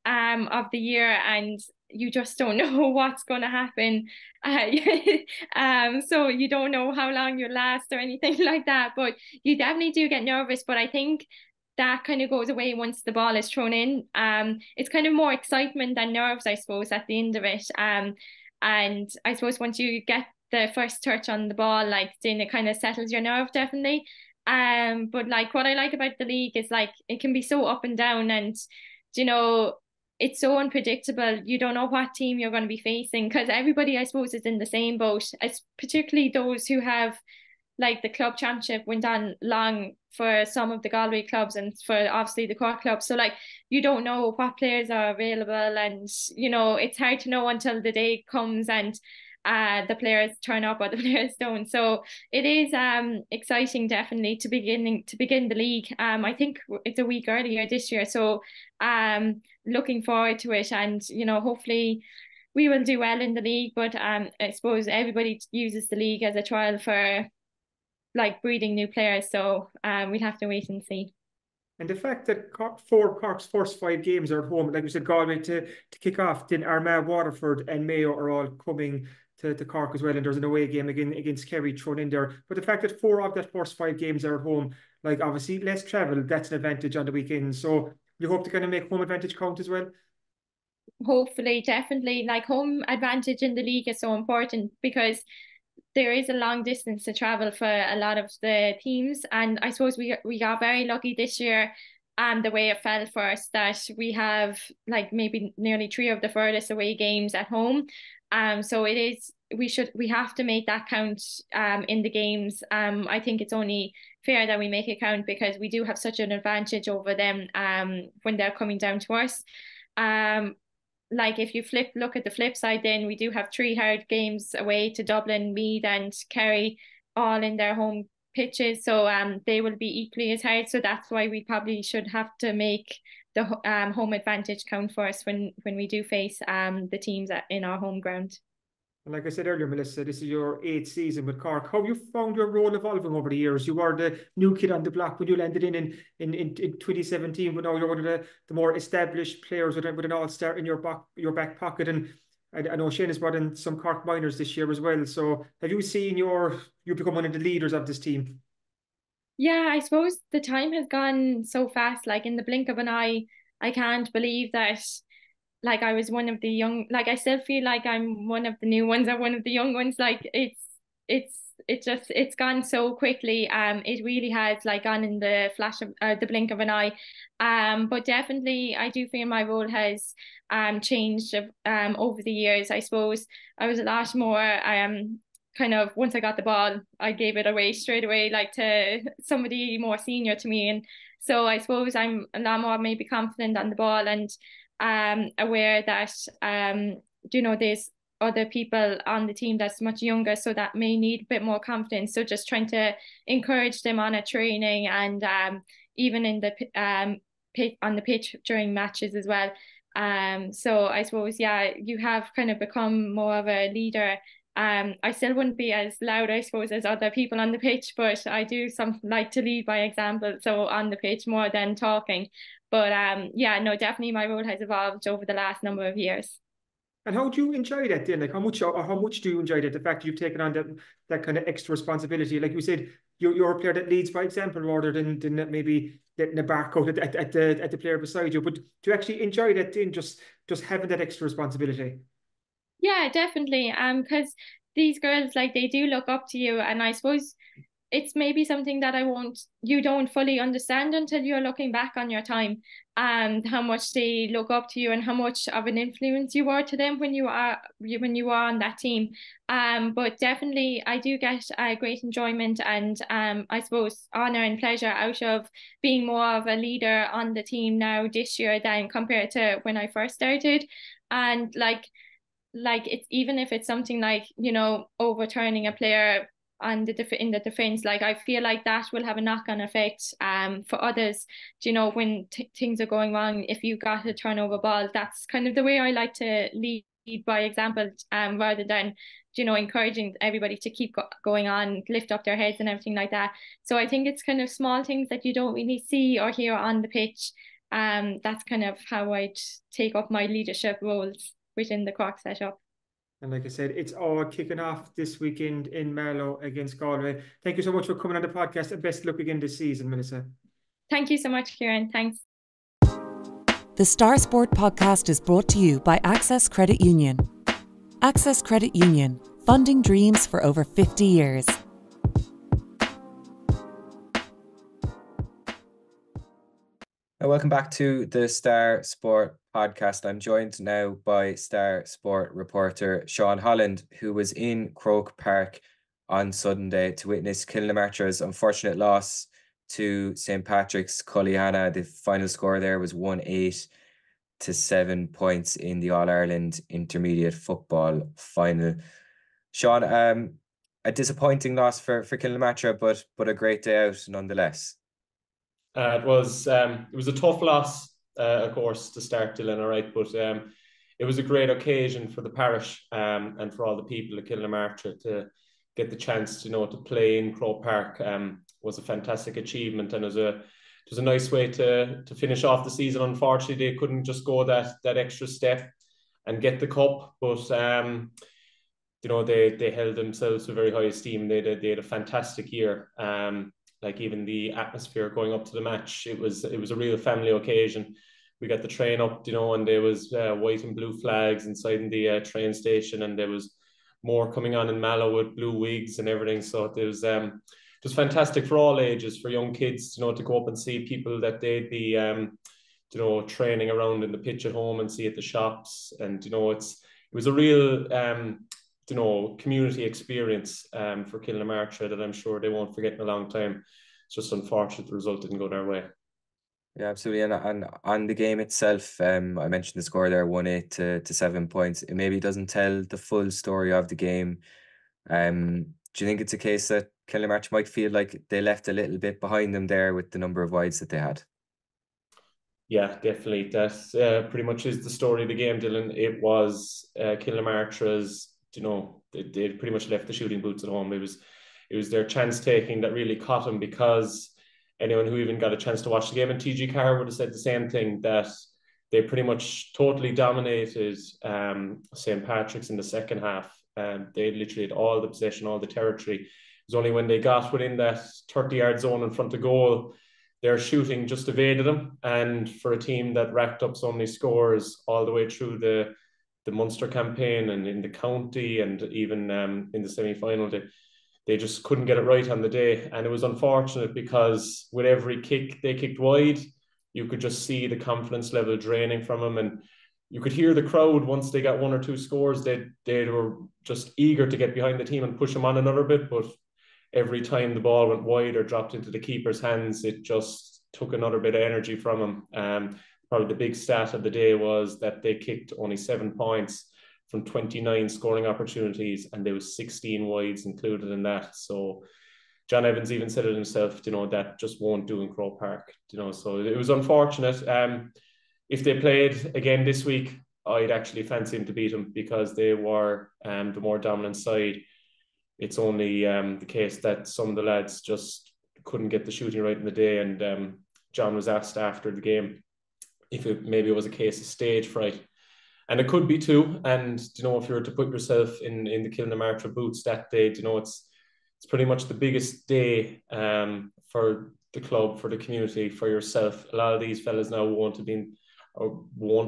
of the year, and you just don't know what's going to happen. So you don't know how long you'll last or anything like that, but you definitely do get nervous. But I think that kind of goes away once the ball is thrown in. It's kind of more excitement than nerves, I suppose, at the end of it. And I suppose once you get the first touch on the ball, like then it kind of settles your nerve, definitely. But like what I like about the league is like it can be so up and down, and you know, it's so unpredictable. You don't know what team you're going to be facing, because everybody, I suppose, is in the same boat. It's particularly those who have, like, the club championship went on long for some of the Galway clubs and for obviously the Cork clubs. So like you don't know what players are available, and you know, it's hard to know until the day comes and the players turn up or the players don't. So it is exciting, definitely, to begin the league. I think it's a week earlier this year, so looking forward to it, and you know, hopefully we will do well in the league. But I suppose everybody uses the league as a trial for like breeding new players, so we'll have to wait and see. And the fact that Cork's first 5 games are at home, like we said, Galway to kick off, then Armagh, Waterford and Mayo are all coming to Cork as well, and there's an away game against Kerry thrown in there. But the fact that 4 of that first 5 games are at home, like obviously less travel, that's an advantage on the weekend. So you hope to kind of make home advantage count as well? Hopefully, definitely. Like home advantage in the league is so important, because there is a long distance to travel for a lot of the teams, and I suppose we got very lucky this year. The way it fell for us that we have like maybe nearly 3 of the furthest away games at home. So it is we have to make that count in the games. I think it's only fair that we make it count because we do have such an advantage over them when they're coming down to us. Like if you look at the flip side, then we do have 3 hard games away to Dublin, Meath and Kerry, all in their home pitches. So they will be equally as hard. So that's why we probably should have to make the home advantage count for us when we do face the teams in our home ground. And like I said earlier, Melissa, this is your 8th season with Cork. How have you found your role evolving over the years? You were the new kid on the block when you landed in 2017, but now you're one of the more established players with an all-star in your back pocket. And I know Shane has brought in some Cork minors this year as well. So have you seen you become one of the leaders of this team? Yeah, I suppose the time has gone so fast, like in the blink of an eye. I can't believe that like I was one of the young, like I still feel like I'm one of the new ones or one of the young ones. Like it's gone so quickly. It really has like gone in the flash of the blink of an eye. But definitely I do feel my role has changed over the years. I suppose I was a lot more kind of once I got the ball, I gave it away straight away, like to somebody more senior to me. And so I suppose I'm a lot more maybe confident on the ball and aware that there's other people on the team that's much younger, so that may need a bit more confidence. So just trying to encourage them on a training and even in the on the pitch during matches as well. So I suppose you have kind of become more of a leader. I still wouldn't be as loud, I suppose, as other people on the pitch, but I do like to lead by example. So on the pitch more than talking. But no, definitely my role has evolved over the last number of years. And how do you enjoy that then? Like how much do you enjoy that? The fact that you've taken on that kind of extra responsibility. Like you said, you're a player that leads by example rather than maybe getting a barcode at the player beside you. But do you actually enjoy that then, just having that extra responsibility? Yeah, definitely. Because these girls, like, they do look up to you, and I suppose it's maybe something that you don't fully understand until you're looking back on your time and how much they look up to you and how much of an influence you were to them when you were on that team. But definitely I do get great enjoyment and I suppose honor and pleasure out of being more of a leader on the team now this year than compared to when I first started. And like it's, even if it's something like, overturning a player in the defense, like I feel like that will have a knock-on effect for others. When things are going wrong, if you got a turnover ball, that's kind of the way I like to lead by example, rather than encouraging everybody to keep going on, lift up their heads and everything like that. So I think it's kind of small things that you don't really see or hear on the pitch. That's kind of how I'd take up my leadership roles within the Cork setup. And like I said, it's all kicking off this weekend in Mallow against Galway. Thank you so much for coming on the podcast and best luck again this season, Melissa. Thank you so much, Kieran. Thanks. The Star Sport podcast is brought to you by Access Credit Union. Access Credit Union, funding dreams for over 50 years. Welcome back to the Star Sport podcast. I'm joined now by Star Sport reporter Sean Holland, who was in Croke Park on Sunday to witness Martra's unfortunate loss to St. Patrick's Cullyhanna. The final score there was 1-8 to 7 points in the All-Ireland Intermediate Football final. Sean, a disappointing loss for Martra, but a great day out nonetheless. It was a tough loss, of course, to start, Dylan, all right, but it was a great occasion for the parish and for all the people of Martra to get the chance to play in Croke Park. Was a fantastic achievement, and it was a nice way to finish off the season. Unfortunately, they couldn't just go that extra step and get the cup, but they held themselves to very high esteem. They had a fantastic year. Like even the atmosphere going up to the match, it was a real family occasion. We got the train up, and there was white and blue flags inside in the train station, and there was more coming on in Mallow with blue wigs and everything. So it was just fantastic for all ages, for young kids, you know, to go up and see people that they'd be, you know, training around in the pitch at home and see at the shops. And, you know, it was a real, you know, community experience for Kilnamartra that I'm sure they won't forget in a long time. It's just unfortunate the result didn't go their way. Yeah, absolutely. And on the game itself, I mentioned the score there, 1-8 to 7 points. It maybe doesn't tell the full story of the game. Do you think it's a case that Kilnamartra might feel like they left a little bit behind them there with the number of wides that they had? Yeah, definitely. That pretty much is the story of the game, Dylan. It was Kilnamartra's, you know, they pretty much left the shooting boots at home. It was their chance taking that really caught them, because anyone who even got a chance to watch the game, and TG Carr would have said the same thing, that they pretty much totally dominated St. Patrick's in the second half. They literally had all the possession, all the territory. It was only when they got within that 30-yard zone in front of goal, their shooting just evaded them. And for a team that racked up so many scores all the way through the Munster campaign and in the county and even in the semi-final, they just couldn't get it right on the day. And it was unfortunate, because with every kick they kicked wide, you could just see the confidence level draining from them. And you could hear the crowd once they got one or two scores. They were just eager to get behind the team and push them on another bit. But every time the ball went wide or dropped into the keeper's hands, it just took another bit of energy from them. Probably the big stat of the day was that they kicked only 7 points from 29 scoring opportunities, and there was 16 wides included in that. So John Evans even said it himself, you know, that just won't do in Croke Park, you know, so it was unfortunate. If they played again this week, I'd actually fancy them to beat them, because they were the more dominant side. It's only the case that some of the lads just couldn't get the shooting right in the day. And John was asked after the game if maybe it was a case of stage fright. And it could be too. And, you know, if you were to put yourself in the Kilnamartra boots that day, you know, it's pretty much the biggest day for the club, for the community, for yourself. A lot of these fellas now won't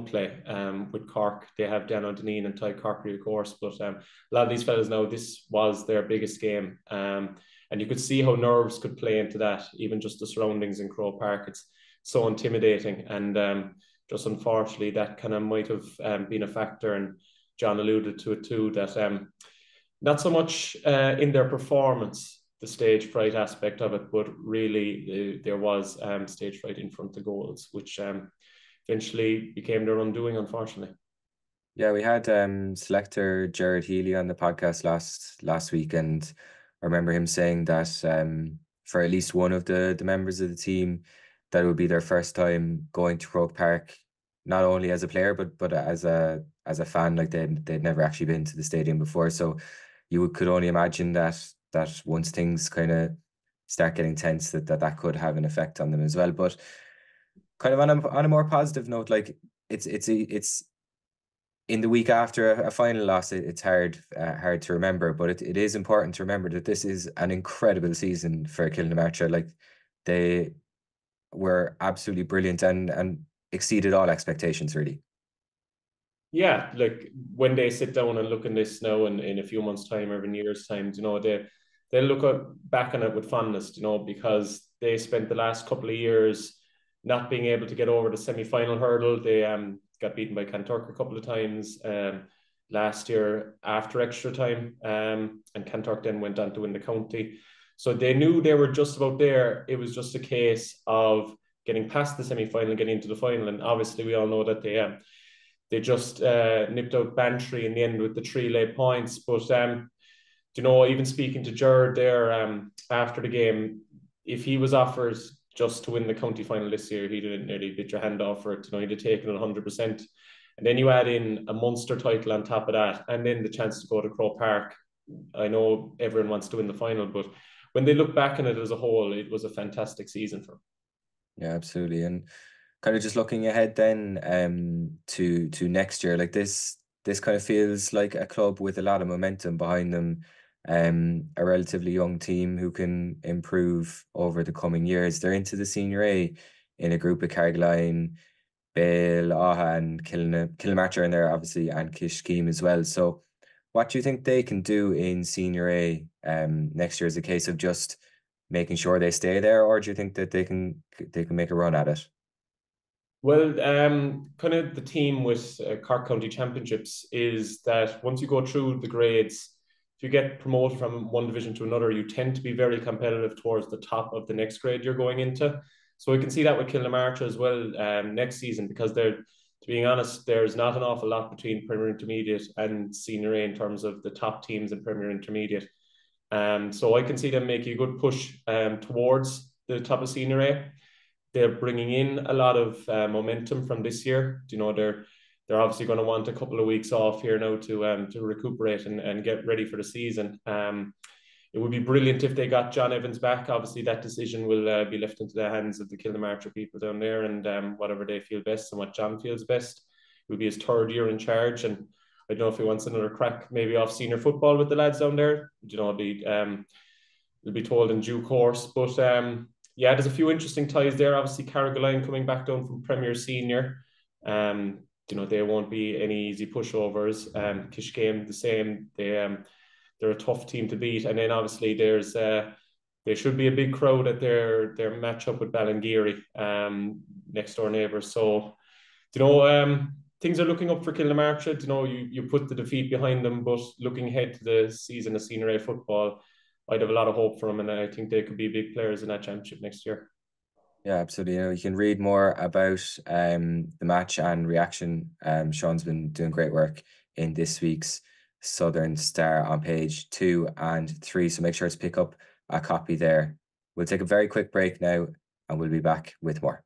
play with Cork. They have Dan O'Deneen and Ty Corkery, of course, but a lot of these fellas now, this was their biggest game. And you could see how nerves could play into that, even just the surroundings in Croke Park. It's so intimidating. And just unfortunately, that kind of might have been a factor. And John alluded to it too, that not so much in their performance, the stage fright aspect of it, but really there was stage fright in front of goals, which eventually became their undoing, unfortunately. Yeah, we had selector Jared Healy on the podcast last week, and I remember him saying that for at least one of the members of the team, that it would be their first time going to Croke Park, not only as a player but as a fan. Like they'd never actually been to the stadium before, so you could only imagine that once things kind of start getting tense, that could have an effect on them as well. But kind of on a more positive note, like it's in the week after a final loss, it's hard to remember, but it is important to remember that this is an incredible season for Kilnamartra. Like they were absolutely brilliant and exceeded all expectations, really. Yeah, like when they sit down and look at this now in a few months' time or in years' time, you know, they look back on it with fondness, you know, because they spent the last couple of years not being able to get over the semi-final hurdle. They got beaten by Kanturk a couple of times last year after extra time, and Kanturk then went on to win the county. So they knew they were just about there. It was just a case of getting past the semi-final and getting into the final. And obviously we all know that they just nipped out Bantry in the end with the 3 late points. But, you know, even speaking to Jared there after the game, if he was offered just to win the county final this year, he didn't nearly bit your hand off for it. You know, he'd have taken it 100%. And then you add in a Munster title on top of that, and then the chance to go to Croke Park. I know everyone wants to win the final, but when they look back on it as a whole, it was a fantastic season for them. Yeah, absolutely. And kind of just looking ahead then to next year, like this kind of feels like a club with a lot of momentum behind them, a relatively young team who can improve over the coming years. They're into the Senior A in a group of Carrigaline, Bale, Aha and Kilnamartra in there, obviously, and Kishkeem as well. So What do you think they can do in Senior A next year? Is a case of just making sure they stay there, or do you think that they can make a run at it? Well, kind of the theme with Cork County Championships is that once you go through the grades, if you get promoted from one division to another, you tend to be very competitive towards the top of the next grade you're going into. So we can see that with Martra as well next season, because to being honest, there's not an awful lot between Premier Intermediate and Senior A in terms of the top teams in Premier Intermediate. So I can see them making a good push towards the top of Senior A. They're bringing in a lot of momentum from this year. You know, they're obviously going to want a couple of weeks off here now to recuperate and get ready for the season. It would be brilliant if they got John Evans back. Obviously, that decision will be left into the hands of the Martra people down there, and whatever they feel best and what John feels best. It will be his third year in charge, and I don't know if he wants another crack maybe off senior football with the lads down there. You know, it'll be told in due course. But yeah, there's a few interesting ties there. Obviously, Carrigaline coming back down from Premier Senior. You know, they won't be any easy pushovers. Kishgame the same. They're a tough team to beat. And then obviously there should be a big crowd at their matchup with Ballingeary, next door neighbours. So, you know, things are looking up for Martra. You know, you put the defeat behind them, but looking ahead to the season of Senior A football, I'd have a lot of hope for them, and I think they could be big players in that championship next year. Yeah, absolutely. You know, you can read more about the match and reaction. Sean's been doing great work in this week's Southern Star on page 2 and 3. So make sure to pick up a copy there. We'll take a very quick break now and we'll be back with more.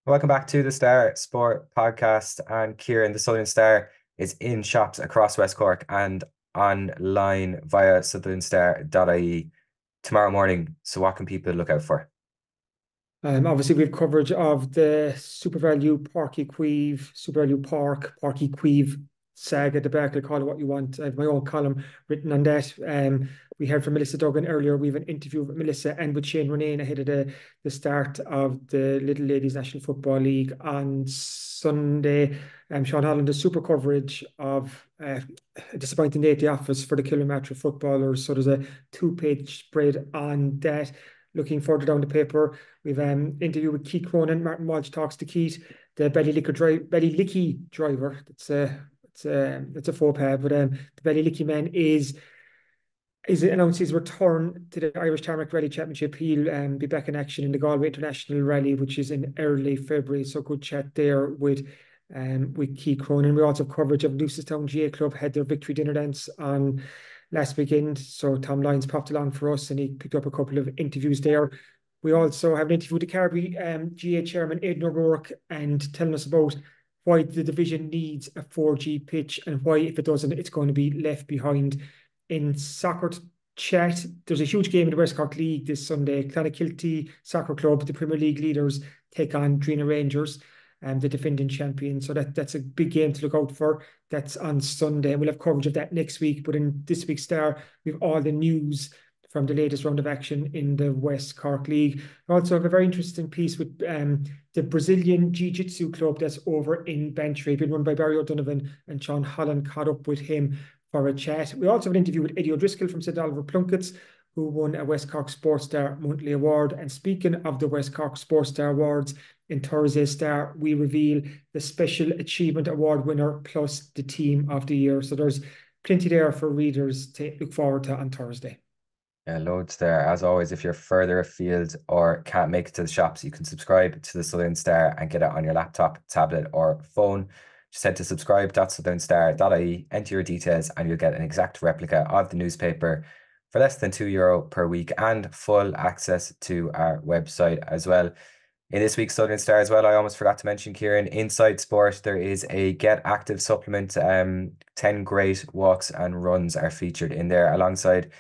Welcome back to the Star Sport Podcast. And Kieran, the Southern Star is in shops across West Cork and online via southernstar.ie tomorrow morning. So what can people look out for? Obviously, we have coverage of the Super Value Páirc Uí Chaoimh, Super Value Park, Páirc Uí Chaoimh saga, debacle, call it what you want. I have my own column written on that. We heard from Melissa Duggan earlier. We have an interview with Melissa and with Shane Renane ahead of the start of the Little Ladies National Football League on Sunday. Sean Holland does super coverage of a disappointing day at the office for the Martra footballers. So there's a 2-page spread on that. Looking further down the paper, we've interview with Keith Cronin. Martin Walsh talks to Keith, the Ballylicky driver. It's a faux pas, but the Ballylicky man is announced his return to the Irish Tarmac Rally Championship. He'll be back in action in the Galway International Rally, which is in early February. So good chat there with Keith Cronin. We also have coverage of Newcestown GA Club had their victory dinner dance on last weekend. So Tom Lyons popped along for us and he picked up a couple of interviews there. We also have an interview with the Carby GA chairman, Aidan O'Rourke, and telling us about why the division needs a 4G pitch and why, if it doesn't, it's going to be left behind. In soccer chat, there's a huge game in the West Cork League this Sunday. Clonakilty Soccer Club, the Premier League leaders, take on Drina Rangers, the defending champion. So that's a big game to look out for. That's on Sunday. And we'll have coverage of that next week. But in this week's Star, we have all the news from the latest round of action in the West Cork League. We also have a very interesting piece with the Brazilian Jiu-Jitsu club that's over in Bantry, been run by Barry O'Donovan, and Sean Holland caught up with him for a chat. We also have an interview with Eddie O'Driscoll from St. Oliver Plunkets, who won a West Cork Sports Star Monthly Award. And speaking of the West Cork Sports Star Awards, in Thursday's Star, we reveal the Special Achievement Award winner plus the Team of the Year. So there's plenty there for readers to look forward to on Thursday. Yeah, loads there. As always, if you're further afield or can't make it to the shops, you can subscribe to the Southern Star and get it on your laptop, tablet or phone. Just head to subscribe.southernstar.ie, enter your details and you'll get an exact replica of the newspaper for less than €2 per week and full access to our website as well. In this week's Southern Star as well, I almost forgot to mention, Kieran, Inside Sport, there is a Get Active supplement. 10 great walks and runs are featured in there alongside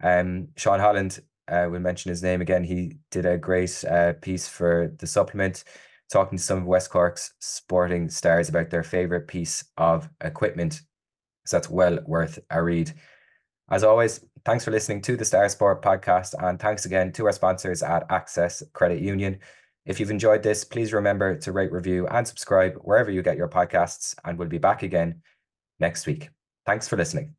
Sean Holland. We'll mention his name again. He did a great piece for the supplement, talking to some of West Cork's sporting stars about their favourite piece of equipment. So that's well worth a read. As always, thanks for listening to the Star Sport Podcast, and thanks again to our sponsors at Access Credit Union. If you've enjoyed this, please remember to rate, review and subscribe wherever you get your podcasts, and we'll be back again next week. Thanks for listening.